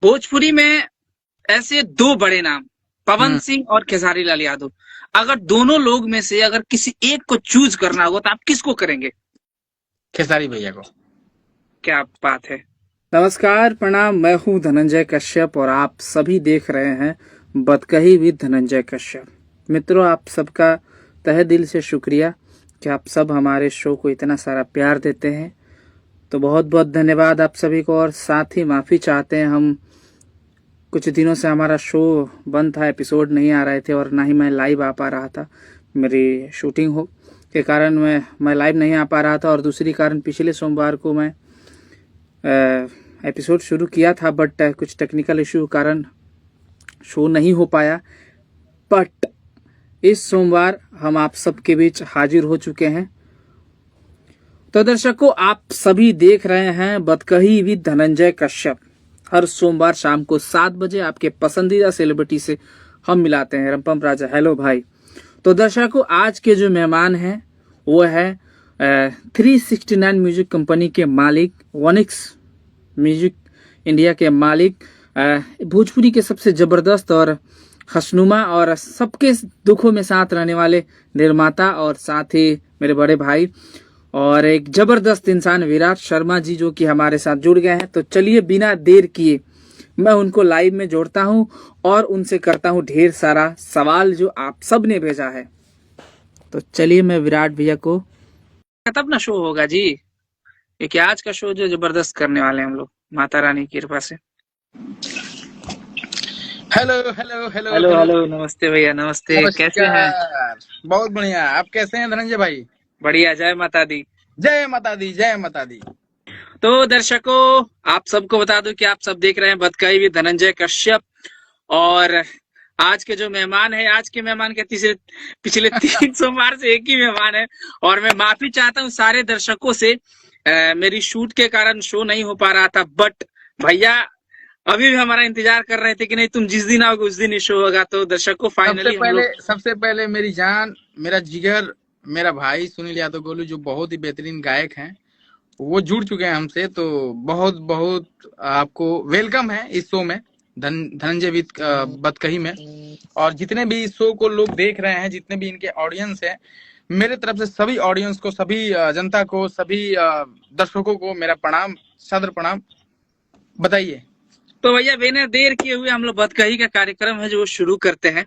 भोजपुरी में ऐसे दो बड़े नाम, पवन हम्म। सिंह और खेसारी लाल यादव। अगर दोनों लोग में से अगर किसी एक को चूज करना होगा तो आप किसको करेंगे? खेसारी भैया को। क्या बात है। नमस्कार, प्रणाम। मैं हूं धनंजय कश्यप और आप सभी देख रहे हैं बतकही विद धनंजय कश्यप। मित्रों, आप सबका तहे दिल से शुक्रिया कि आप सब हमारे शो को इतना सारा प्यार देते हैं। तो बहुत बहुत धन्यवाद आप सभी को। और साथ ही माफ़ी चाहते हैं, हम कुछ दिनों से हमारा शो बंद था, एपिसोड नहीं आ रहे थे और ना ही मैं लाइव आ पा रहा था। मेरी शूटिंग हो के कारण मैं लाइव नहीं आ पा रहा था। और दूसरी कारण, पिछले सोमवार को मैं एपिसोड शुरू किया था बट कुछ टेक्निकल इशू के कारण शो नहीं हो पाया। बट इस सोमवार हम आप सबके बीच हाजिर हो चुके हैं। तो दर्शकों, आप सभी देख रहे हैं बतकही विद धनंजय कश्यप। हर सोमवार शाम को 7 बजे आपके पसंदीदा सेलिब्रिटी से हम मिलाते हैं। रंपम राजा, हेलो भाई। तो दर्शकों, आज के जो मेहमान हैं वो है 369 म्यूजिक कंपनी के मालिक, वनिक्स म्यूजिक इंडिया के मालिक, भोजपुरी के सबसे जबरदस्त और हसनुमा और सबके दुखों में साथ रहने वाले निर्माता, और साथ ही मेरे बड़े भाई और एक जबरदस्त इंसान विराट शर्मा जी, जो कि हमारे साथ जुड़ गए हैं। तो चलिए बिना देर किए मैं उनको लाइव में जोड़ता हूं और उनसे करता हूं ढेर सारा सवाल जो आप सब ने भेजा है। तो चलिए मैं विराट भैया को। तब ना शो होगा जी, क्योंकि आज का शो जो जबरदस्त करने वाले हैं हम लोग, माता रानी की कृपा से। Hello hello hello hello hello, नमस्ते भैया, नमस्ते। कैसे हैं? नमस्कार। बहुत बढ़िया। आप कैसे हैं धनंजय भाई? बढ़िया, जय माता दी। जय माता दी, जय माता दी। तो दर्शकों, आप सबको बता दूं कि आप सब देख रहे हैं बतकही विद धनंजय कश्यप। और आज के जो मेहमान है, आज के मेहमान के पिछले 3 सोमवार से एक ही मेहमान है। और मैं माफी चाहता हूं सारे दर्शकों से, मेरी शूट के कारण शो नहीं हो पा रहा था। बट भैया अभी भी हमारा इंतजार कर रहे थे कि नहीं, तुम जिस दिन आओगे उस दिन ही शो होगा। तो दर्शकों, फाइनली हम लोग सबसे पहले मेरी जान, मेरा जिगर, मेरा भाई सुनील यादव गोलू, जो बहुत ही बेहतरीन गायक हैं, वो जुड़ चुके हैं हमसे। तो बहुत बहुत आपको वेलकम है इस शो में, धनंजय विद बतकही में। और जितने भी इस शो को लोग देख रहे हैं, जितने भी इनके ऑडियंस हैं, मेरे तरफ से सभी ऑडियंस को, सभी जनता को, सभी दर्शकों को मेरा प्रणाम, सादर प्रणाम। बताइए। तो भैया बिना देर किए हुए हम लोग बतकही का कार्यक्रम है जो शुरू करते हैं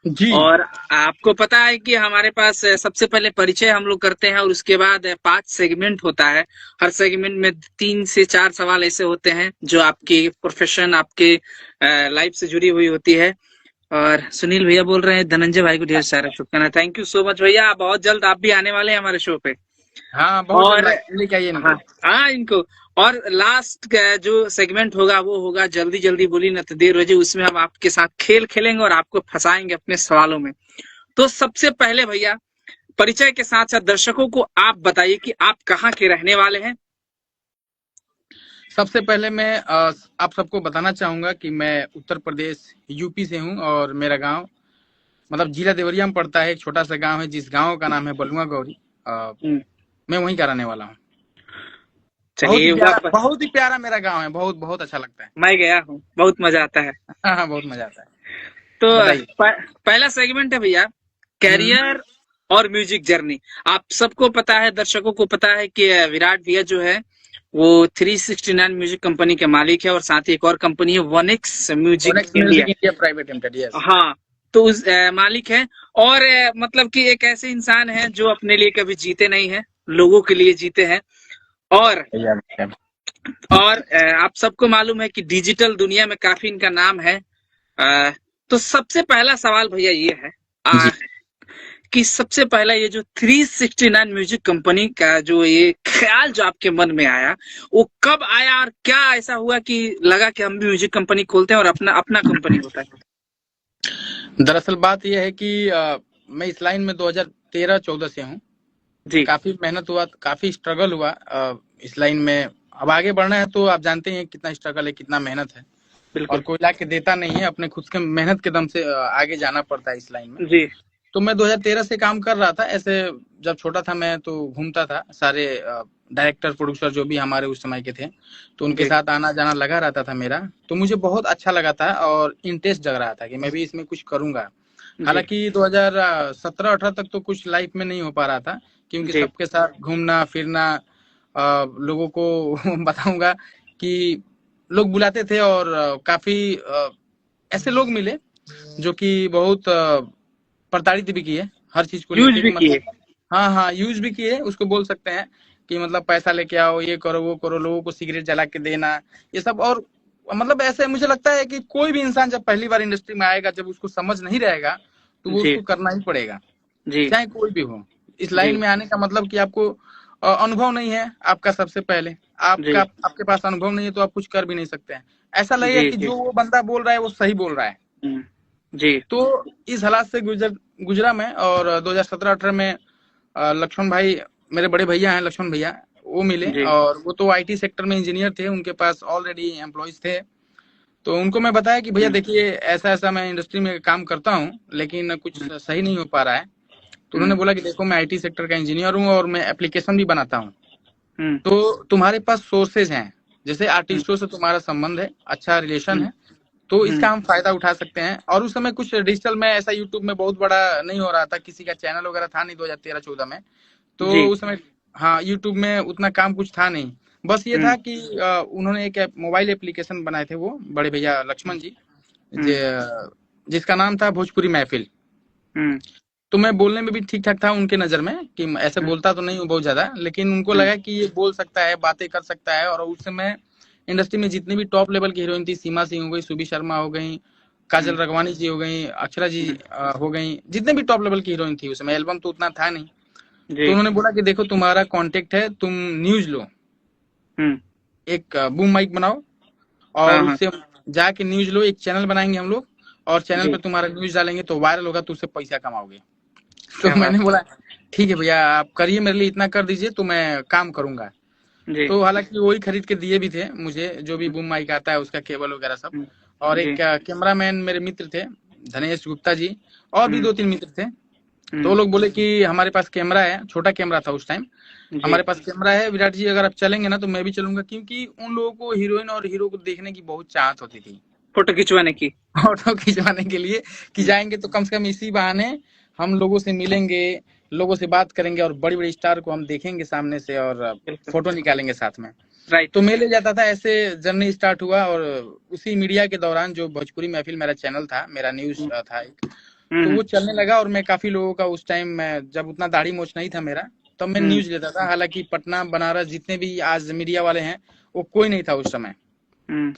जी। और आपको पता है कि हमारे पास सबसे पहले परिचय हम लोग करते हैं और उसके बाद 5 सेगमेंट होता है। हर सेगमेंट में 3 से 4 सवाल ऐसे होते हैं जो आपकी प्रोफेशन, आपके लाइफ से जुड़ी हुई होती है। और सुनील भैया बोल रहे हैं धनंजय भाई को ढेर सारा शुक्रिया। थैंक यू सो मच भैया, बहुत जल्द आप भी आने वाले हैं हमारे शो पे। हाँ, बहुत और लेके आइए इनको। हाँ इनको। और लास्ट का जो सेगमेंट होगा वो होगा जल्दी जल्दी बोली न तो देर हो जाए। उसमें हम आपके साथ खेल खेलेंगे और आपको फंसाएंगे अपने सवालों में। तो सबसे पहले भैया, परिचय के साथ साथ दर्शकों को आप बताइए कि आप कहाँ के रहने वाले हैं। सबसे पहले मैं आप सबको बताना चाहूंगा कि मैं उत्तर प्रदेश यूपी से हूं और मेरा गांव मतलब जिला देवरिया में पड़ता है। एक छोटा सा गांव है जिस गांव का नाम है बलुआ गौरी। मैं वहीं का रहने वाला हूँ। चलिए, बहुत ही प्यारा मेरा गांव है। बहुत बहुत अच्छा लगता है। मैं गया हूँ, बहुत मजा आता है। हाँ, बहुत मजा आता है। तो बताइए। पहला सेगमेंट है भैया, कैरियर और म्यूजिक जर्नी। आप सबको पता है, दर्शकों को पता है कि विराट भैया जो है वो 369 म्यूजिक कंपनी के मालिक है और साथ ही एक और कंपनी है वनिक्स music India private limited. Yes. हाँ, तो उस मालिक है। और मतलब कि एक ऐसे इंसान है जो अपने लिए कभी जीते नहीं है, लोगों के लिए जीते हैं। और आप सबको मालूम है कि डिजिटल दुनिया में काफी इनका नाम है। तो सबसे पहला सवाल भैया ये है कि सबसे पहला ये जो 369 म्यूजिक कंपनी का जो ये ख्याल जो आपके मन में आया, वो कब आया और क्या ऐसा हुआ कि लगा कि हम भी म्यूजिक कंपनी खोलते हैं और अपना अपना कंपनी होता है? दरअसल बात यह है कि मैं इस लाइन में 2013-14 से हूँ जी। काफी मेहनत हुआ, काफी स्ट्रगल हुआ इस लाइन में। अब आगे बढ़ना है तो आप जानते हैं कितना स्ट्रगल है, कितना मेहनत है। और कोई ला के देता नहीं है, अपने खुद के मेहनत के दम से आगे जाना पड़ता है इस लाइन में जी। तो मैं 2013 से काम कर रहा था ऐसे। जब छोटा था मैं तो घूमता था, सारे डायरेक्टर प्रोड्यूसर जो भी हमारे उस समय के थे, तो उनके जी साथ आना जाना लगा रहता था मेरा। तो मुझे बहुत अच्छा लगा था और इंटरेस्ट जग रहा था कि मैं भी इसमें कुछ करूंगा। जी हालांकि 2017-18 तक तो कुछ लाइफ में नहीं हो पा रहा था, क्योंकि जी सबके साथ घूमना फिरना, लोगों को बताऊंगा कि लोग बुलाते थे और काफी ऐसे लोग मिले जो कि बहुत प्रताड़ित भी किए हर चीज को यूज लेके भी कि किए। मतलब, हाँ हाँ, यूज भी किए उसको बोल सकते हैं कि मतलब पैसा लेके आओ, ये करो वो करो, लोगों को सिगरेट जला के देना, ये सब। और मतलब ऐसे मुझे लगता है कि कोई भी इंसान जब पहली बार इंडस्ट्री में आएगा, जब उसको समझ नहीं रहेगा, तो वो जी उसको करना ही पड़ेगा, जी चाहे कोई भी हो। इस जी लाइन में आने का मतलब कि आपको अनुभव नहीं है आपका, सबसे पहले जी आपके पास अनुभव नहीं है तो आप कुछ कर भी नहीं सकते हैं। ऐसा लगेगा जी कि जी जो वो बंदा बोल रहा है वो सही बोल रहा है। हम्म, जी तो इस हालात से गुजरा मैं। और 2017-18 में लक्ष्मण भाई, मेरे बड़े भैया हैं लक्ष्मण भैया, वो मिले। जी और वो तो आईटी सेक्टर में इंजीनियर थे, उनके पास ऑलरेडी एम्प्लॉयज थे। तो उनको मैं बताया कि भैया हम्म, देखिए ऐसा ऐसा मैं इंडस्ट्री में काम करता हूँ, लेकिन कुछ हम्म, सही नहीं हो पा रहा है। तो उन्होंने हम्म, बोला कि देखो मैं आईटी सेक्टर का इंजीनियर हूँ और मैं एप्लीकेशन भी बनाता हूँ। हम्म, तो तुम्हारे पास सोर्सेज हैं, जैसे हम्म, आर्टिस्टों से तुम्हारा संबंध है, अच्छा रिलेशन हम्म, है, तो हम्म, इसका हम फायदा उठा सकते हैं। और उस समय कुछ डिजिटल में ऐसा यूट्यूब में बहुत बड़ा नहीं हो रहा था, किसी का चैनल वगैरह था नहीं 2013-14 में। तो जी उस समय हाँ, यूट्यूब में उतना काम कुछ था नहीं। बस ये हम्म, था कि उन्होंने एक मोबाइल एप्लीकेशन बनाए थे, वो बड़े भैया लक्ष्मण जी, हम्म, जिसका नाम था भोजपुरी महफिल। हम्म, तो मैं बोलने में भी ठीक ठाक था उनके नजर में, कि ऐसे हम्म, बोलता तो नहीं हूँ बहुत ज्यादा, लेकिन उनको हम्म, लगा कि ये बोल सकता है, बातें कर सकता है। और उस समय इंडस्ट्री में जितनी भी टॉप लेवल की हीरोइन थी, सीमा सिंह हो गई, सुबी शर्मा हो गई, काजल हम्म, रगवानी जी हो गई, अक्षरा जी हम्म, हो गई, जितने भी टॉप लेवल की हीरोइन थी, उसमें एल्बम तो उतना था नहीं। तो जी उन्होंने बोला कि देखो तुम्हारा कांटेक्ट है, तुम न्यूज लो, हम्म, एक बूम माइक बनाओ, और हाँ हाँ उससे जाके न्यूज लो, एक चैनल बनाएंगे हम लोग, और चैनल पे जी तुम्हारा न्यूज डालेंगे तो वायरल होगा, तो उससे पैसा कमाओगे। तो क्या मैंने बात बोला ठीक है भैया, आप करिए, मेरे लिए इतना कर दीजिए तो मैं काम करूंगा। जी तो हालांकि वही खरीद के दिए भी थे मुझे, जो भी बूम माइक आता है उसका केबल वगैरह सब। हम्म, और जी एक कैमरामैन मेरे मित्र थे, धनेश गुप्ता जी, और भी हम्म, 2-3 मित्र थे। तो वो हम्म, लोग बोले कि हमारे पास कैमरा है, छोटा कैमरा था उस टाइम, जी हमारे पास कैमरा है विराट जी, अगर आप चलेंगे ना तो मैं भी चलूंगा, क्योंकि उन लोगों को हीरोइन और हीरो को देखने की बहुत चाहत होती थी, फोटो खिंचवाने की। फोटो खिंचवाने के लिए, कि हम्म, जाएंगे तो कम से कम इसी बहाने हम लोगों से मिलेंगे, लोगों से बात करेंगे, और बड़ी बड़ी स्टार को हम देखेंगे सामने से, और बिल्कुल फोटो निकालेंगे साथ में। राइट। तो मैं ले जाता था, ऐसे जर्नी स्टार्ट हुआ। और उसी मीडिया के दौरान जो भोजपुरी महफिल मेरा चैनल था, मेरा न्यूज हम्म, था एक, तो हम्म, वो चलने लगा। और मैं काफी लोगों का उस टाइम, मैं जब उतना दाढ़ी मोछ नहीं था मेरा, तब मैं हम्म, न्यूज लेता था। हालांकि पटना बनारस जितने भी आज मीडिया वाले हैं, वो कोई नहीं था उस समय। हम्म,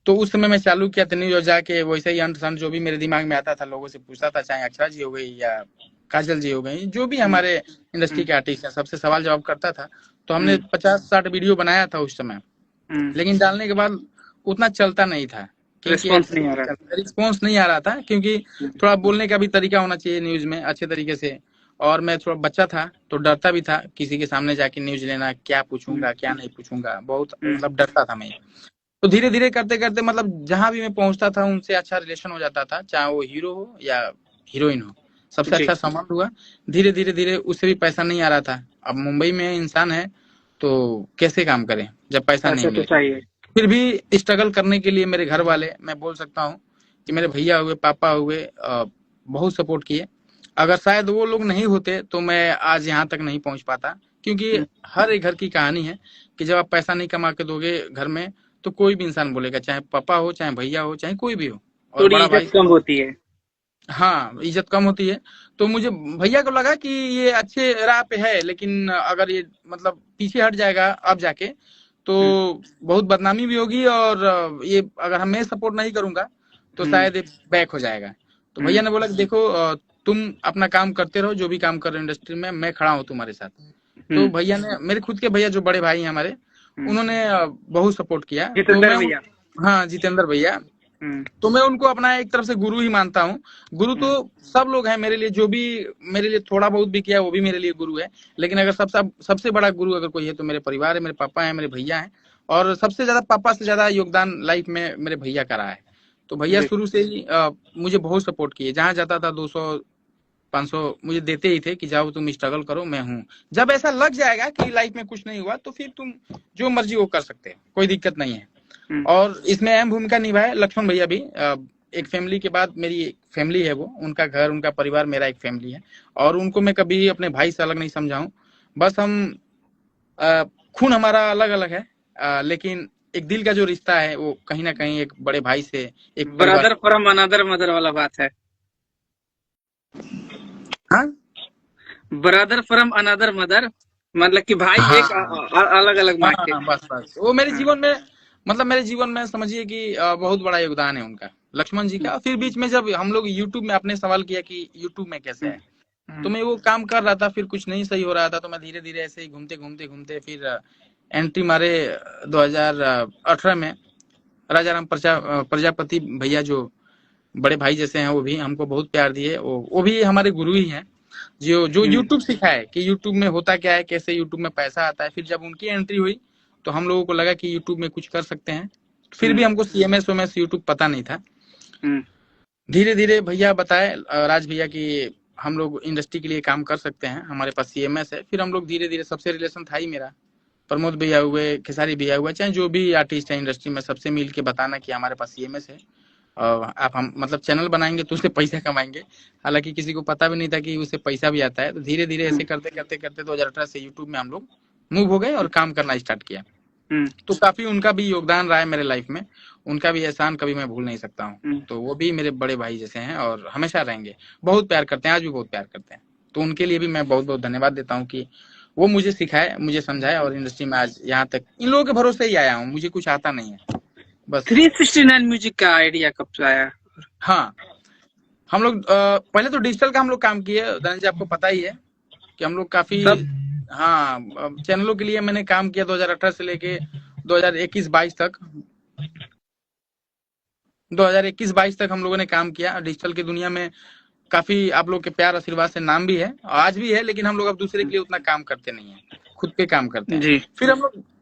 तो उस समय मैं चालू किया था न्यूज, और जाके वैसे ही अंट शंट जो भी मेरे दिमाग में आता था लोगों से पूछता था, चाहे अक्षरा जी हो गई या काजल जी हो गई, जो भी हम्म, हमारे इंडस्ट्री हम्म, के आर्टिस्ट हैं, सबसे सवाल जवाब करता था। तो हमने हम्म, 50-60 वीडियो बनाया था उस समय। हम्म, लेकिन डालने के बाद उतना चलता नहीं था, क्योंकि रिस्पॉन्स नहीं आ रहा। रिस्पॉन्स नहीं आ रहा था, क्योंकि हम्म, थोड़ा बोलने का भी तरीका होना चाहिए न्यूज में अच्छे तरीके से। और मैं थोड़ा बच्चा था तो डरता भी था किसी के सामने जाके न्यूज लेना, क्या हम्म, पूछूंगा क्या नहीं पूछूंगा, बहुत हम्म, मतलब डरता था मैं। तो धीरे धीरे करते करते मतलब जहां भी मैं पहुंचता था उनसे अच्छा रिलेशन हो जाता था, चाहे वो हीरो हो या हीरोइन हो, सबसे जी अच्छा संबंध हुआ। धीरे धीरे धीरे उससे भी पैसा नहीं आ रहा था। अब मुंबई में इंसान है तो कैसे काम करें जब पैसा नहीं पैसा तो मिले। चाहिए। फिर भी स्ट्रगल करने के लिए मेरे घर वाले, मैं बोल सकता हूँ कि मेरे भैया हुए, पापा हुए, बहुत सपोर्ट किए। अगर शायद वो लोग नहीं होते तो मैं आज यहाँ तक नहीं पहुंच पाता, क्योंकि हम्म, हर एक घर की कहानी है कि जब आप पैसा नहीं कमा के दोगे घर में, तो कोई भी इंसान बोलेगा, चाहे पापा हो, चाहे भैया हो, चाहे कोई भी हो, और थोड़ी बड़ा भाई। इज्जत कम होती है। हाँ, इज्जत कम होती है। तो मुझे भैया को लगा कि ये अच्छे राह पे है, लेकिन अगर ये मतलब पीछे हट जाएगा अब जाके, तो हम्म, बहुत बदनामी भी होगी, और ये अगर मैं सपोर्ट नहीं करूंगा तो हम्म, शायद ये बैक हो जाएगा। तो भैया हम्म, ने बोला कि देखो, तुम अपना काम करते रहो, जो भी काम कर रहे हो इंडस्ट्री में, मैं खड़ा हूँ तुम्हारे साथ। तो हम्म, भैया ने, मेरे खुद के भैया जो बड़े भाई हैं हमारे, हम्म, उन्होंने बहुत सपोर्ट किया। तो जितेंद्र मैं भैया। हाँ, जितेंद्र भैया। हम्म, तो मैं उनको अपना एक तरफ से गुरु ही मानता हूँ। गुरु तो हम्म, सब लोग हैं मेरे लिए, जो भी मेरे लिए थोड़ा बहुत भी किया वो भी मेरे लिए गुरु है। लेकिन अगर सबसे सबसे बड़ा गुरु अगर कोई है तो मेरे परिवार है, मेरे पापा है, मेरे भैया हैं। और सबसे ज्यादा पापा से ज्यादा योगदान लाइफ में मेरे भैया का रहा है। तो भैया जी शुरू से ही मुझे बहुत सपोर्ट किए, जहाँ जाता था 200 500 मुझे देते ही थे कि जाओ तुम स्ट्रगल करो, मैं हूँ। जब ऐसा लग जाएगा कि लाइफ में कुछ नहीं हुआ तो फिर तुम जो मर्जी वो कर सकते हो, कोई दिक्कत नहीं है। और इसमें अहम भूमिका निभाए लक्ष्मण भैया भी। एक फैमिली के बाद मेरी एक फैमिली है, वो उनका घर, उनका परिवार मेरा एक फैमिली है, और उनको मैं कभी अपने भाई से अलग नहीं समझाऊं। बस हम खून हमारा अलग अलग है, लेकिन एक दिल का जो रिश्ता है वो कहीं ना कहीं एक बड़े भाई से, एक ब्रदर फ्रॉम अनदर मदर वाला बात है। हाँ, ब्रदर फ्रॉम अनदर मदर, मतलब कि भाई हाँ, एक अलग अलग माँ के। हाँ, बस वो मेरे जीवन में, मतलब मेरे जीवन में समझिए कि बहुत बड़ा योगदान है उनका, लक्ष्मण जी का। फिर बीच में जब हम लोग यूट्यूब में, आपने सवाल किया कि यूट्यूब में कैसे है, तो मैं वो काम कर रहा था, फिर कुछ नहीं सही हो रहा था, तो मैं धीरे धीरे ऐसे ही घूमते घूमते घूमते फिर एंट्री मारे 2018 में। राजाराम प्रजापति भैया जो बड़े भाई जैसे हैं, वो भी हमको बहुत प्यार दिए। वो भी हमारे गुरु ही हैं, जो यूट्यूब सिखाए कि यूट्यूब में होता क्या है, कैसे यूट्यूब में पैसा आता है। फिर जब उनकी एंट्री हुई तो हम लोगों को लगा कि यूट्यूब में कुछ कर सकते हैं। फिर भी हमको CMS वोमेस यूट्यूब पता नहीं था। धीरे धीरे भैया बताए, राज भैया, की हम लोग इंडस्ट्री के लिए काम कर सकते हैं, हमारे पास CMS है। फिर हम लोग धीरे धीरे, सबसे रिलेशन था ही मेरा, प्रमोद भैया हुए, खेसारी भैया हुआ, चाहे जो भी आर्टिस्ट है इंडस्ट्री में, सबसे मिल के बताना कि हमारे पास CMS है और आप हम मतलब चैनल बनाएंगे तो उससे पैसा कमाएंगे। हालांकि किसी को पता भी नहीं था कि उससे पैसा भी आता है। तो धीरे धीरे ऐसे करते करते करते 2018 से यूट्यूब में हम लोग मूव हो गए और काम करना स्टार्ट किया। तो काफी उनका भी योगदान रहा है मेरे लाइफ में, उनका भी एहसान कभी मैं भूल नहीं सकता हूँ। तो वो भी मेरे बड़े भाई जैसे हैं और हमेशा रहेंगे, बहुत प्यार करते हैं, आज भी बहुत प्यार करते हैं। तो उनके लिए भी मैं बहुत बहुत धन्यवाद देता हूँ कि वो मुझे सिखाए, मुझे समझाए, और इंडस्ट्री में आज यहाँ तक इन लोगों के भरोसे ही आया हूँ। मुझे कुछ आता नहीं है बस। 369 म्यूजिक का आइडिया कब से आया? हाँ, हम लोग पहले तो डिजिटल का हम लोग काम किए, धनंजय आपको पता ही है कि हम लोग काफी, हाँ, चैनलों के लिए मैंने काम किया 2018 से लेके 2021-22 तक। 2021-22 तक हम लोगों ने काम किया। डिजिटल की दुनिया में काफी आप लोग के प्यार आशीर्वाद से नाम भी है, आज भी है, लेकिन हम लोग अब दूसरे के लिए उतना काम करते नहीं है, खुद पे काम करते हैं।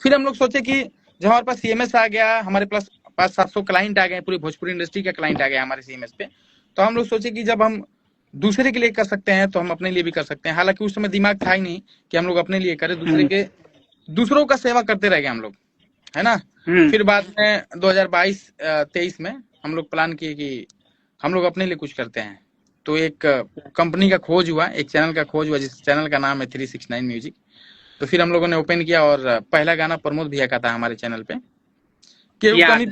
फिर हम लोग सोचे कि जब हमारे पास CMS आ गया, हमारे पास 500-700 क्लाइंट आ गए, पूरी भोजपुरी इंडस्ट्री का क्लाइंट आ गया हमारे CMS पे, तो हम लोग सोचे कि जब हम दूसरे के लिए कर सकते हैं तो हम अपने लिए भी कर सकते हैं। हालांकि उस समय दिमाग था ही नहीं कि हम लोग अपने लिए करें, दूसरों का सेवा करते रह गए हम लोग, है ना। फिर बाद में 2022-23 में हम लोग प्लान किए कि हम लोग अपने लिए कुछ करते हैं। तो एक कंपनी का खोज हुआ, एक चैनल का खोज हुआ, जिस चैनल का नाम है 369 म्यूजिक। तो फिर हम लोगों ने ओपन किया और पहला गाना प्रमोद भैया का था हमारे चैनल पे, केहू कमी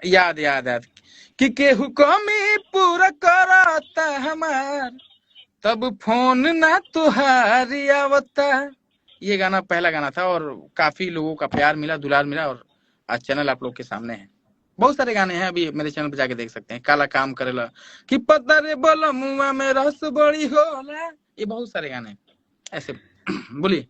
याद कि केहू कमी पूरा करता हमार, तब फोन ना तुहारी आवता। ये गाना पहला गाना था और काफी लोगों का प्यार मिला, दुलार मिला, और आज चैनल आप लोग के सामने है। बहुत सारे गाने हैं, अभी मेरे चैनल पे जाके देख सकते हैं। काला काम करेला, कि पता रे बोला मुआ में रस बड़ी होला, ये बहुत सारे गाने ऐसे। बोलिए।